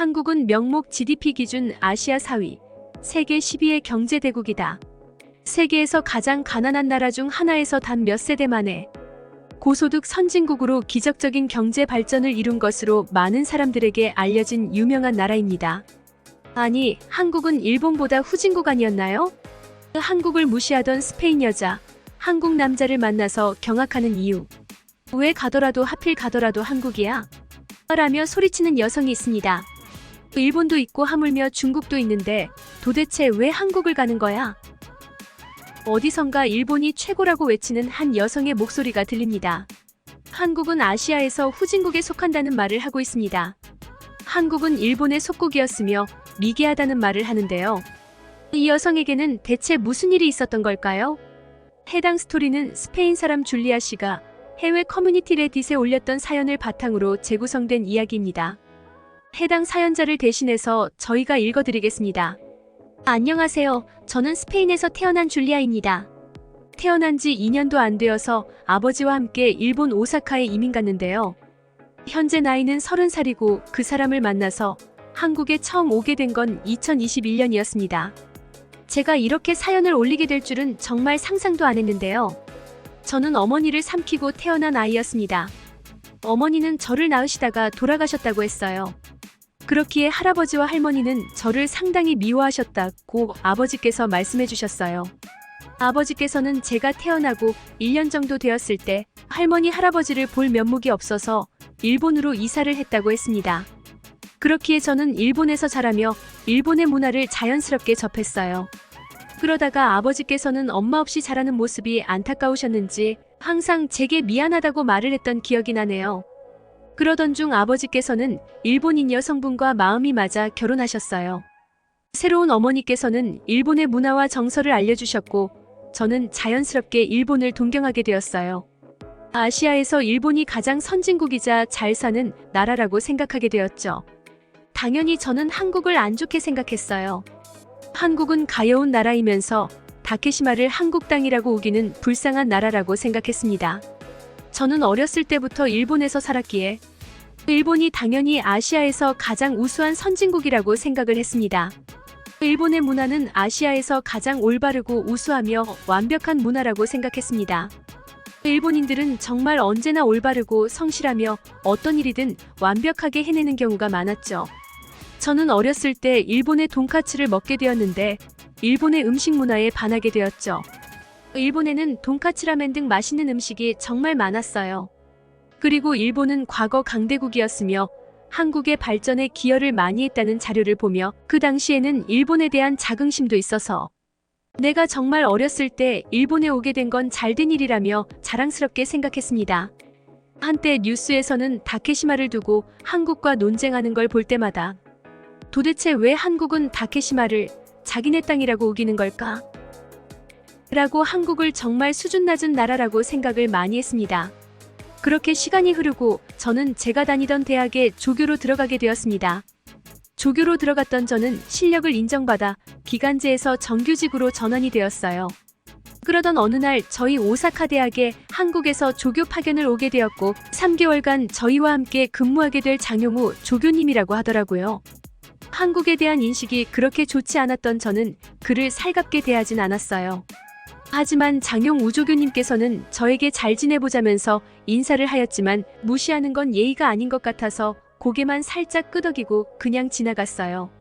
한국은 명목 GDP 기준 아시아 4위, 세계 10위의 경제대국이다. 세계에서 가장 가난한 나라 중 하나에서 단 몇 세대 만에 고소득 선진국으로 기적적인 경제 발전을 이룬 것으로 많은 사람들에게 알려진 유명한 나라입니다. 아니, 한국은 일본보다 후진국 아니었나요? 한국을 무시하던 스페인 여자, 한국 남자를 만나서 경악하는 이유. 왜 가더라도 하필 가더라도 한국이야? 라며 소리치는 여성이 있습니다. 일본도 있고 하물며 중국도 있는데 도대체 왜 한국을 가는 거야? 어디선가 일본이 최고라고 외치는 한 여성의 목소리가 들립니다. 한국은 아시아에서 후진국에 속한다는 말을 하고 있습니다. 한국은 일본의 속국이었으며 미개하다는 말을 하는데요. 이 여성에게는 대체 무슨 일이 있었던 걸까요? 해당 스토리는 스페인 사람 줄리아 씨가 해외 커뮤니티 레딧에 올렸던 사연을 바탕으로 재구성된 이야기입니다. 해당 사연자를 대신해서 저희가 읽어드리겠습니다. 안녕하세요. 저는 스페인에서 태어난 줄리아입니다. 태어난 지 2년도 안 되어서 아버지와 함께 일본 오사카에 이민 갔는데요. 현재 나이는 30살이고 그 사람을 만나서 한국에 처음 오게 된 건 2021년이었습니다. 제가 이렇게 사연을 올리게 될 줄은 정말 상상도 안 했는데요. 저는 어머니를 삼키고 태어난 아이였습니다. 어머니는 저를 낳으시다가 돌아가셨다고 했어요. 그렇기에 할아버지와 할머니는 저를 상당히 미워하셨다고 아버지께서 말씀해 주셨어요. 아버지께서는 제가 태어나고 1년 정도 되었을 때 할머니 할아버지를 볼 면목이 없어서 일본으로 이사를 했다고 했습니다. 그렇기에 저는 일본에서 자라며 일본의 문화를 자연스럽게 접했어요. 그러다가 아버지께서는 엄마 없이 자라는 모습이 안타까우셨는지 항상 제게 미안하다고 말을 했던 기억이 나네요. 그러던 중 아버지께서는 일본인 여성분과 마음이 맞아 결혼하셨어요. 새로운 어머니께서는 일본의 문화와 정서를 알려주셨고 저는 자연스럽게 일본을 동경하게 되었어요. 아시아에서 일본이 가장 선진국이자 잘 사는 나라라고 생각하게 되었죠. 당연히 저는 한국을 안 좋게 생각했어요. 한국은 가여운 나라이면서 다케시마를 한국 땅이라고 우기는 불쌍한 나라라고 생각했습니다. 저는 어렸을 때부터 일본에서 살았기에 일본이 당연히 아시아에서 가장 우수한 선진국이라고 생각을 했습니다. 일본의 문화는 아시아에서 가장 올바르고 우수하며 완벽한 문화라고 생각했습니다. 일본인들은 정말 언제나 올바르고 성실하며 어떤 일이든 완벽하게 해내는 경우가 많았죠. 저는 어렸을 때 일본의 돈까츠를 먹게 되었는데 일본의 음식 문화에 반하게 되었죠. 일본에는 돈까츠 라멘 등 맛있는 음식이 정말 많았어요. 그리고 일본은 과거 강대국이었으며 한국의 발전에 기여를 많이 했다는 자료를 보며 그 당시에는 일본에 대한 자긍심도 있어서 내가 정말 어렸을 때 일본에 오게 된 건 잘된 일이라며 자랑스럽게 생각했습니다. 한때 뉴스에서는 다케시마를 두고 한국과 논쟁하는 걸 볼 때마다 도대체 왜 한국은 다케시마를 자기네 땅이라고 우기는 걸까? 라고 한국을 정말 수준 낮은 나라라고 생각을 많이 했습니다. 그렇게 시간이 흐르고 저는 제가 다니던 대학에 조교로 들어가게 되었습니다. 조교로 들어갔던 저는 실력을 인정받아 기간제에서 정규직으로 전환이 되었어요. 그러던 어느 날 저희 오사카 대학에 한국에서 조교 파견을 오게 되었고 3개월간 저희와 함께 근무하게 될 장용우 조교님이라고 하더라고요. 한국에 대한 인식이 그렇게 좋지 않았던 저는 그를 살갑게 대하진 않았어요. 하지만 장용우 조교님께서는 저에게 잘 지내보자면서 인사를 하였지만 무시하는 건 예의가 아닌 것 같아서 고개만 살짝 끄덕이고 그냥 지나갔어요.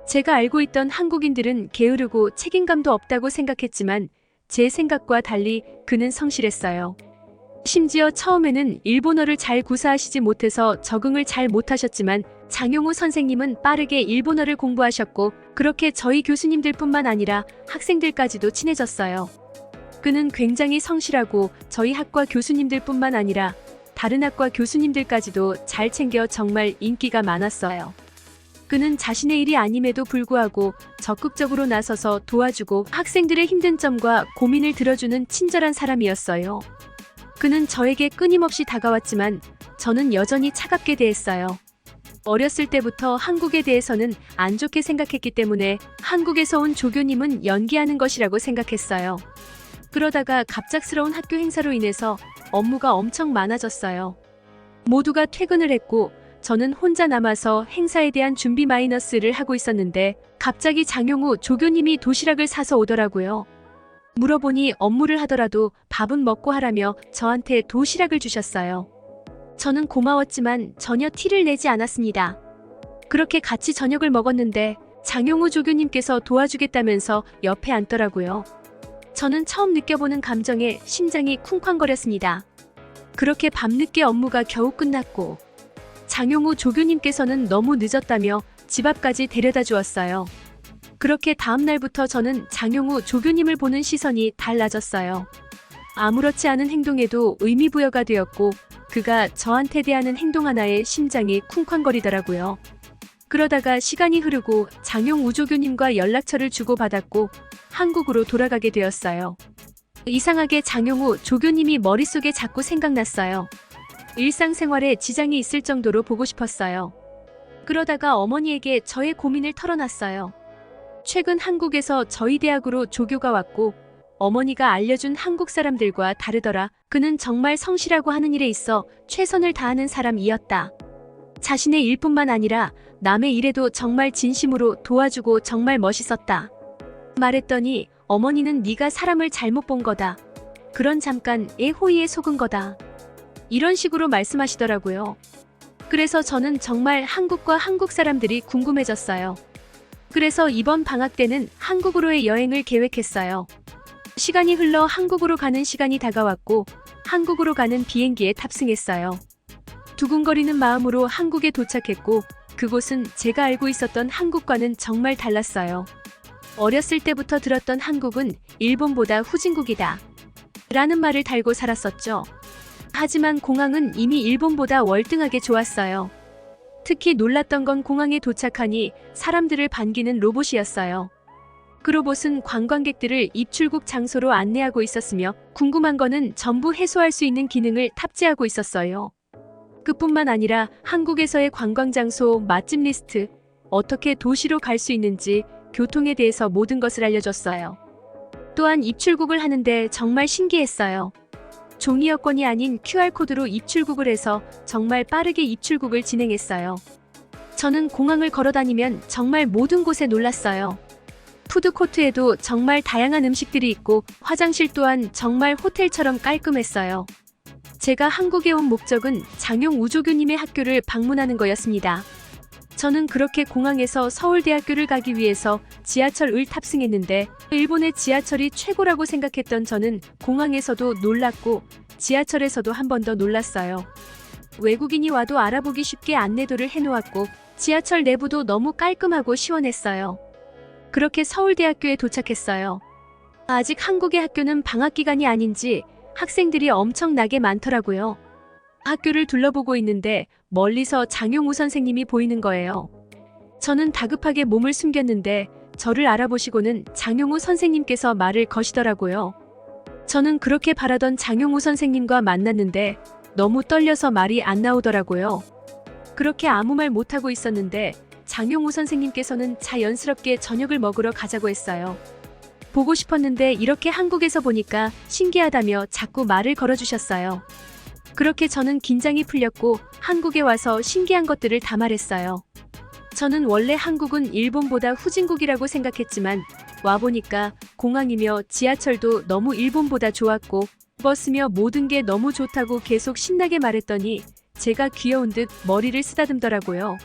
제가 알고 있던 한국인들은 게으르고 책임감도 없다고 생각했지만 제 생각과 달리 그는 성실했어요. 심지어 처음에는 일본어를 잘 구사하시지 못해서 적응을 잘 못하셨지만 장용우 선생님은 빠르게 일본어를 공부하셨고 그렇게 저희 교수님들뿐만 아니라 학생들까지도 친해졌어요. 그는 굉장히 성실하고 저희 학과 교수님들뿐만 아니라 다른 학과 교수님들까지도 잘 챙겨 정말 인기가 많았어요. 그는 자신의 일이 아님에도 불구하고 적극적으로 나서서 도와주고 학생들의 힘든 점과 고민을 들어주는 친절한 사람이었어요. 그는 저에게 끊임없이 다가왔지만 저는 여전히 차갑게 대했어요. 어렸을 때부터 한국에 대해서는 안 좋게 생각했기 때문에 한국에서 온 조교님은 연기하는 것이라고 생각했어요. 그러다가 갑작스러운 학교 행사로 인해서 업무가 엄청 많아졌어요. 모두가 퇴근을 했고 저는 혼자 남아서 행사에 대한 준비 마이너스를 하고 있었는데 갑자기 장용우 조교님이 도시락을 사서 오더라고요. 물어보니 업무를 하더라도 밥은 먹고 하라며 저한테 도시락을 주셨어요. 저는 고마웠지만 전혀 티를 내지 않았습니다. 그렇게 같이 저녁을 먹었는데 장용우 조교님께서 도와주겠다면서 옆에 앉더라고요. 저는 처음 느껴보는 감정에 심장이 쿵쾅거렸습니다. 그렇게 밤늦게 업무가 겨우 끝났고 장용우 조교님께서는 너무 늦었다며 집 앞까지 데려다 주었어요. 그렇게 다음 날부터 저는 장용우 조교님을 보는 시선이 달라졌어요. 아무렇지 않은 행동에도 의미부여가 되었고 그가 저한테 대하는 행동 하나에 심장이 쿵쾅거리더라고요. 그러다가 시간이 흐르고 장용우 조교님과 연락처를 주고받았고 한국으로 돌아가게 되었어요. 이상하게 장용우 조교님이 머릿속에 자꾸 생각났어요. 일상생활에 지장이 있을 정도로 보고 싶었어요. 그러다가 어머니에게 저의 고민을 털어놨어요. 최근 한국에서 저희 대학으로 조교가 왔고 어머니가 알려준 한국 사람들과 다르더라. 그는 정말 성실하고 하는 일에 있어 최선을 다하는 사람이었다. 자신의 일뿐만 아니라 남의 일에도 정말 진심으로 도와주고 정말 멋있었다. 말했더니 어머니는 네가 사람을 잘못 본 거다. 그런 잠깐의 호의에 속은 거다. 이런 식으로 말씀하시더라고요. 그래서 저는 정말 한국과 한국 사람들이 궁금해졌어요. 그래서 이번 방학 때는 한국으로의 여행을 계획했어요. 시간이 흘러 한국으로 가는 시간이 다가왔고 한국으로 가는 비행기에 탑승했어요. 두근거리는 마음으로 한국에 도착했고 그곳은 제가 알고 있었던 한국과는 정말 달랐어요. 어렸을 때부터 들었던 한국은 일본보다 후진국이다 라는 말을 달고 살았었죠. 하지만 공항은 이미 일본보다 월등하게 좋았어요. 특히 놀랐던 건 공항에 도착하니 사람들을 반기는 로봇이었어요. 그 로봇은 관광객들을 입출국 장소로 안내하고 있었으며 궁금한 거는 전부 해소할 수 있는 기능을 탑재하고 있었어요. 그뿐만 아니라 한국에서의 관광장소, 맛집 리스트, 어떻게 도시로 갈 수 있는지, 교통에 대해서 모든 것을 알려줬어요. 또한 입출국을 하는데 정말 신기했어요. 종이 여권이 아닌 QR코드로 입출국을 해서 정말 빠르게 입출국을 진행했어요. 저는 공항을 걸어다니면 정말 모든 곳에 놀랐어요. 푸드코트에도 정말 다양한 음식들이 있고 화장실 또한 정말 호텔처럼 깔끔했어요. 제가 한국에 온 목적은 장용우 조교님의 학교를 방문하는 거였습니다. 저는 그렇게 공항에서 서울대학교를 가기 위해서 지하철을 탑승했는데 일본의 지하철이 최고라고 생각했던 저는 공항에서도 놀랐고 지하철에서도 한 번 더 놀랐어요. 외국인이 와도 알아보기 쉽게 안내도를 해놓았고 지하철 내부도 너무 깔끔하고 시원했어요. 그렇게 서울대학교에 도착했어요. 아직 한국의 학교는 방학 기간이 아닌지 학생들이 엄청나게 많더라고요. 학교를 둘러보고 있는데 멀리서 장용우 선생님이 보이는 거예요. 저는 다급하게 몸을 숨겼는데 저를 알아보시고는 장용우 선생님께서 말을 거시더라고요. 저는 그렇게 바라던 장용우 선생님과 만났는데 너무 떨려서 말이 안 나오더라고요. 그렇게 아무 말 못하고 있었는데 장용우 선생님께서는 자연스럽게 저녁을 먹으러 가자고 했어요. 보고 싶었는데 이렇게 한국에서 보니까 신기하다며 자꾸 말을 걸어주셨어요. 그렇게 저는 긴장이 풀렸고 한국에 와서 신기한 것들을 다 말했어요. 저는 원래 한국은 일본보다 후진국이라고 생각했지만 와보니까 공항이며 지하철도 너무 일본보다 좋았고 버스며 모든 게 너무 좋다고 계속 신나게 말했더니 제가 귀여운 듯 머리를 쓰다듬더라고요.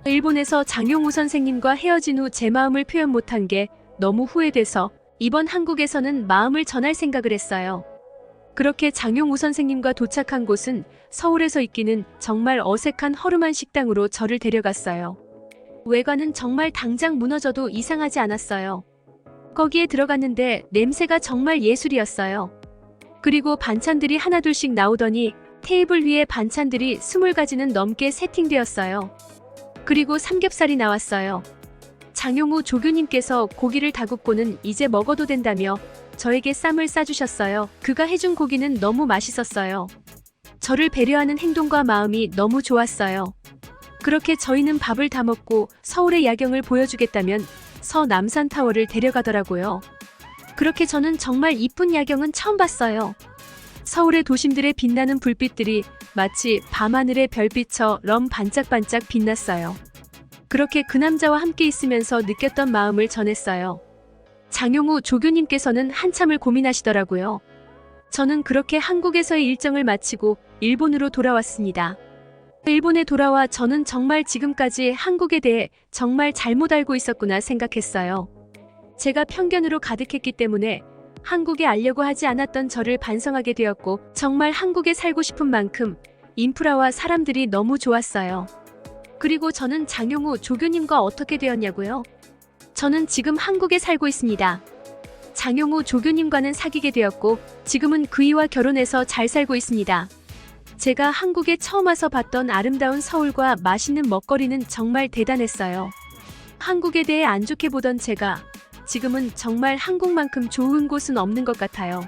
일본에서 장용우 선생님과 헤어진 후 제 마음을 표현 못한 게 너무 후회돼서 이번 한국에서는 마음을 전할 생각을 했어요. 그렇게 장용우 선생님과 도착한 곳은 서울에서 있기는 정말 어색한 허름한 식당으로 저를 데려갔어요. 외관은 정말 당장 무너져도 이상하지 않았어요. 거기에 들어갔는데 냄새가 정말 예술이었어요. 그리고 반찬들이 하나둘씩 나오더니 테이블 위에 반찬들이 20가지는 넘게 세팅되었어요. 그리고 삼겹살이 나왔어요. 장용우 조교님께서 고기를 다굽고는 이제 먹어도 된다며 저에게 쌈을 싸주셨어요. 그가 해준 고기는 너무 맛있었어요. 저를 배려하는 행동과 마음이 너무 좋았어요. 그렇게 저희는 밥을 다 먹고 서울의 야경을 보여주겠다면 서남산타워를 데려가더라고요. 그렇게 저는 정말 이쁜 야경은 처음 봤어요. 서울의 도심들의 빛나는 불빛들이 마치 밤하늘의 별빛처럼 반짝반짝 빛났어요. 그렇게 그 남자와 함께 있으면서 느꼈던 마음을 전했어요. 장용우 조교님께서는 한참을 고민하시더라고요. 저는 그렇게 한국에서의 일정을 마치고 일본으로 돌아왔습니다. 일본에 돌아와 저는 정말 지금까지 한국에 대해 정말 잘못 알고 있었구나 생각했어요. 제가 편견으로 가득했기 때문에 한국에 알려고 하지 않았던 저를 반성하게 되었고, 정말 한국에 살고 싶은 만큼 인프라와 사람들이 너무 좋았어요. 그리고 저는 장용우 조교님과 어떻게 되었냐고요? 저는 지금 한국에 살고 있습니다. 장용우 조교님과는 사귀게 되었고 지금은 그이와 결혼해서 잘 살고 있습니다. 제가 한국에 처음 와서 봤던 아름다운 서울과 맛있는 먹거리는 정말 대단했어요. 한국에 대해 안 좋게 보던 제가 지금은 정말 한국만큼 좋은 곳은 없는 것 같아요.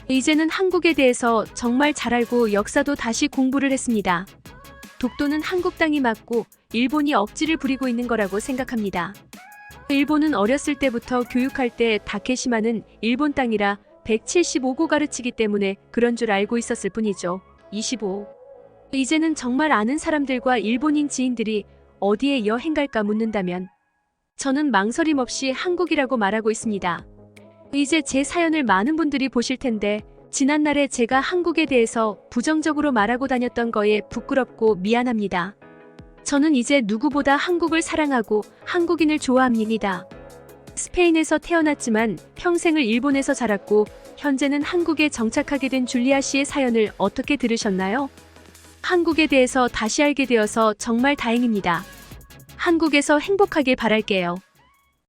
이제는 한국에 대해서 정말 잘 알고 역사도 다시 공부를 했습니다. 독도는 한국 땅이 맞고 일본이 억지를 부리고 있는 거라고 생각합니다. 일본은 어렸을 때부터 교육할 때 다케시마는 일본 땅이라 175고 가르치기 때문에 그런 줄 알고 있었을 뿐이죠. 25. 이제는 정말 아는 사람들과 일본인 지인들이 어디에 여행 갈까 묻는다면 저는 망설임 없이 한국이라고 말하고 있습니다. 이제 제 사연을 많은 분들이 보실 텐데 지난날에 제가 한국에 대해서 부정적으로 말하고 다녔던 거에 부끄럽고 미안합니다. 저는 이제 누구보다 한국을 사랑하고 한국인을 좋아합니다. 스페인에서 태어났지만 평생을 일본에서 자랐고 현재는 한국에 정착하게 된 줄리아 씨의 사연을 어떻게 들으셨나요? 한국에 대해서 다시 알게 되어서 정말 다행입니다. 한국에서 행복하길 바랄게요.